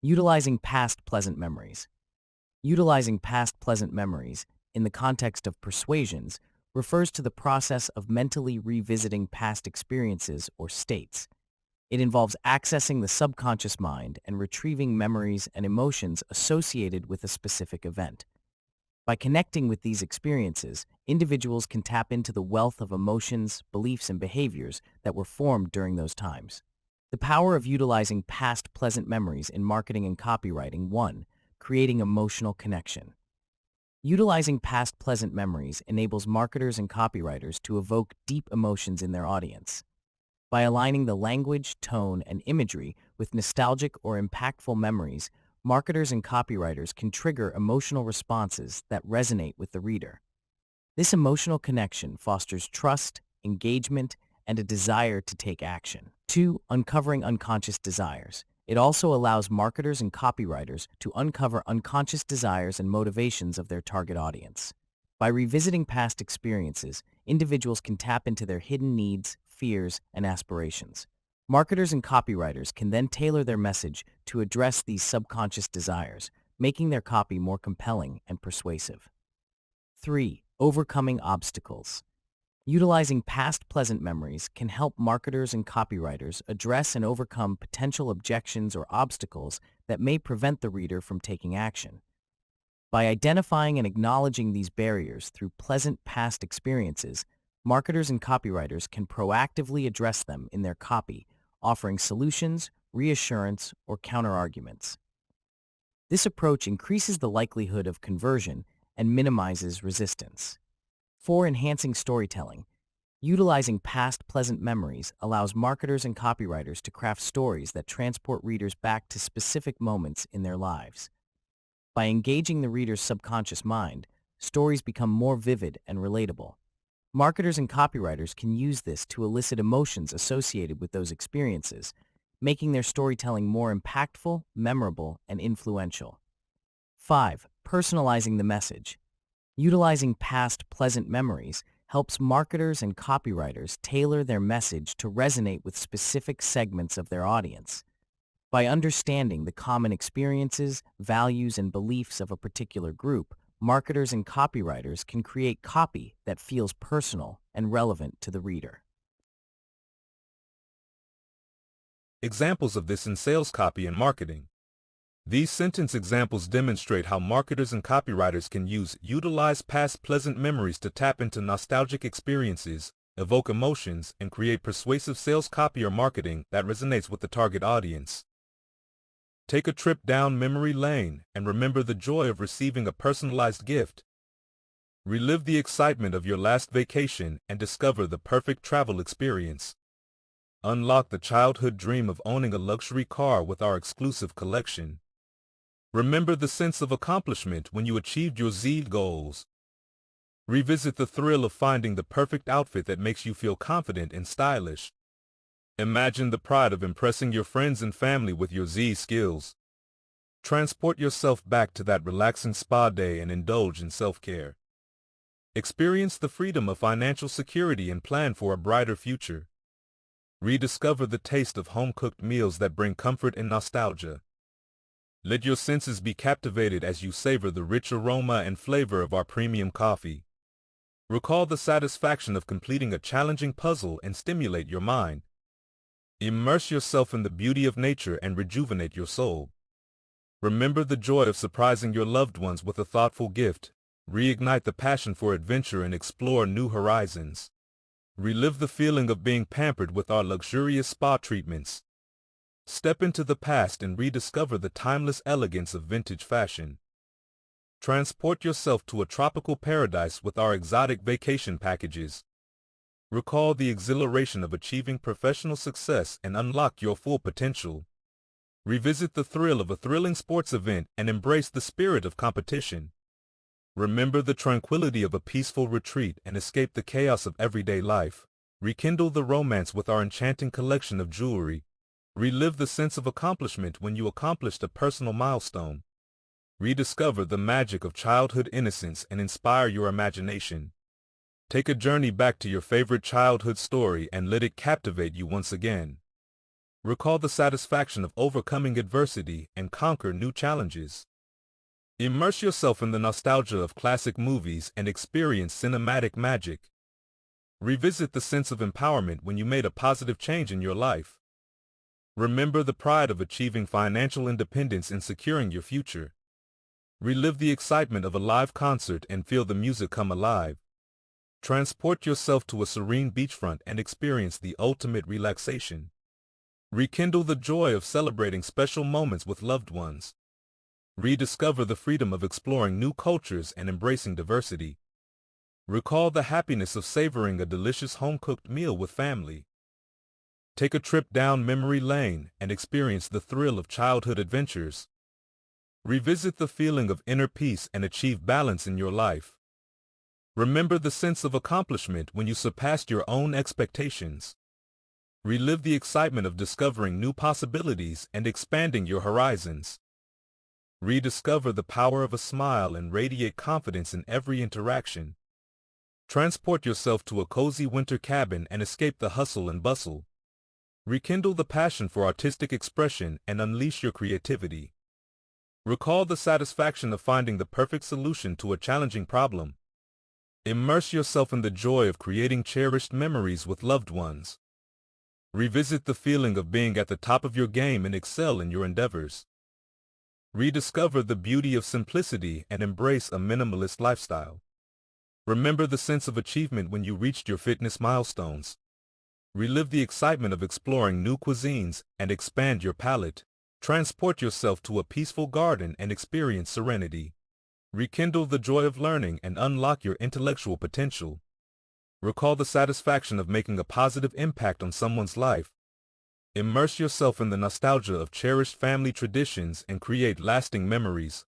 Utilizing past pleasant memories. Utilizing past pleasant memories in the context of persuasions refers to the process of mentally revisiting past experiences or states. It involves accessing the subconscious mind and retrieving memories and emotions associated with a specific event. By connecting with these experiences, individuals can tap into the wealth of emotions, beliefs, and behaviors that were formed during those times. The power of utilizing past pleasant memories in marketing and copywriting. 1. Creating emotional connection. Utilizing past pleasant memories enables marketers and copywriters to evoke deep emotions in their audience. By aligning the language, tone, and imagery with nostalgic or impactful memories, marketers and copywriters can trigger emotional responses that resonate with the reader. This emotional connection fosters trust, engagement, and a desire to take action. 2. Uncovering unconscious desires. It also allows marketers and copywriters to uncover unconscious desires and motivations of their target audience. By revisiting past experiences, individuals can tap into their hidden needs, fears, and aspirations. Marketers and copywriters can then tailor their message to address these subconscious desires, making their copy more compelling and persuasive. 3. Overcoming obstacles. Utilizing past pleasant memories can help marketers and copywriters address and overcome potential objections or obstacles that may prevent the reader from taking action. By identifying and acknowledging these barriers through pleasant past experiences, marketers and copywriters can proactively address them in their copy, offering solutions, reassurance, or counterarguments. This approach increases the likelihood of conversion and minimizes resistance. 4. Enhancing storytelling. Utilizing past pleasant memories allows marketers and copywriters to craft stories that transport readers back to specific moments in their lives. By engaging the reader's subconscious mind, stories become more vivid and relatable. Marketers and copywriters can use this to elicit emotions associated with those experiences, making their storytelling more impactful, memorable, and influential. 5. Personalizing the message. Utilizing past pleasant memories helps marketers and copywriters tailor their message to resonate with specific segments of their audience. By understanding the common experiences, values, and beliefs of a particular group, marketers and copywriters can create copy that feels personal and relevant to the reader. Examples of this in sales copy and marketing. These sentence examples demonstrate how marketers and copywriters can utilize past pleasant memories to tap into nostalgic experiences, evoke emotions, and create persuasive sales copy or marketing that resonates with the target audience. Take a trip down memory lane and remember the joy of receiving a personalized gift. Relive the excitement of your last vacation and discover the perfect travel experience. Unlock the childhood dream of owning a luxury car with our exclusive collection. Remember the sense of accomplishment when you achieved your Z goals. Revisit the thrill of finding the perfect outfit that makes you feel confident and stylish. Imagine the pride of impressing your friends and family with your Z skills. Transport yourself back to that relaxing spa day and indulge in self-care. Experience the freedom of financial security and plan for a brighter future. Rediscover the taste of home-cooked meals that bring comfort and nostalgia. Let your senses be captivated as you savor the rich aroma and flavor of our premium coffee. Recall the satisfaction of completing a challenging puzzle and stimulate your mind. Immerse yourself in the beauty of nature and rejuvenate your soul. Remember the joy of surprising your loved ones with a thoughtful gift. Reignite the passion for adventure and explore new horizons. Relive the feeling of being pampered with our luxurious spa treatments. Step into the past and rediscover the timeless elegance of vintage fashion. Transport yourself to a tropical paradise with our exotic vacation packages. Recall the exhilaration of achieving professional success and unlock your full potential. Revisit the thrill of a thrilling sports event and embrace the spirit of competition. Remember the tranquility of a peaceful retreat and escape the chaos of everyday life. Rekindle the romance with our enchanting collection of jewelry. Relive the sense of accomplishment when you accomplished a personal milestone. Rediscover the magic of childhood innocence and inspire your imagination. Take a journey back to your favorite childhood story and let it captivate you once again. Recall the satisfaction of overcoming adversity and conquer new challenges. Immerse yourself in the nostalgia of classic movies and experience cinematic magic. Revisit the sense of empowerment when you made a positive change in your life. Remember the pride of achieving financial independence and securing your future. Relive the excitement of a live concert and feel the music come alive. Transport yourself to a serene beachfront and experience the ultimate relaxation. Rekindle the joy of celebrating special moments with loved ones. Rediscover the freedom of exploring new cultures and embracing diversity. Recall the happiness of savoring a delicious home-cooked meal with family. Take a trip down memory lane and experience the thrill of childhood adventures. Revisit the feeling of inner peace and achieve balance in your life. Remember the sense of accomplishment when you surpassed your own expectations. Relive the excitement of discovering new possibilities and expanding your horizons. Rediscover the power of a smile and radiate confidence in every interaction. Transport yourself to a cozy winter cabin and escape the hustle and bustle. Rekindle the passion for artistic expression and unleash your creativity. Recall the satisfaction of finding the perfect solution to a challenging problem. Immerse yourself in the joy of creating cherished memories with loved ones. Revisit the feeling of being at the top of your game and excel in your endeavors. Rediscover the beauty of simplicity and embrace a minimalist lifestyle. Remember the sense of achievement when you reached your fitness milestones. Relive the excitement of exploring new cuisines and expand your palate. Transport yourself to a peaceful garden and experience serenity. Rekindle the joy of learning and unlock your intellectual potential. Recall the satisfaction of making a positive impact on someone's life. Immerse yourself in the nostalgia of cherished family traditions and create lasting memories.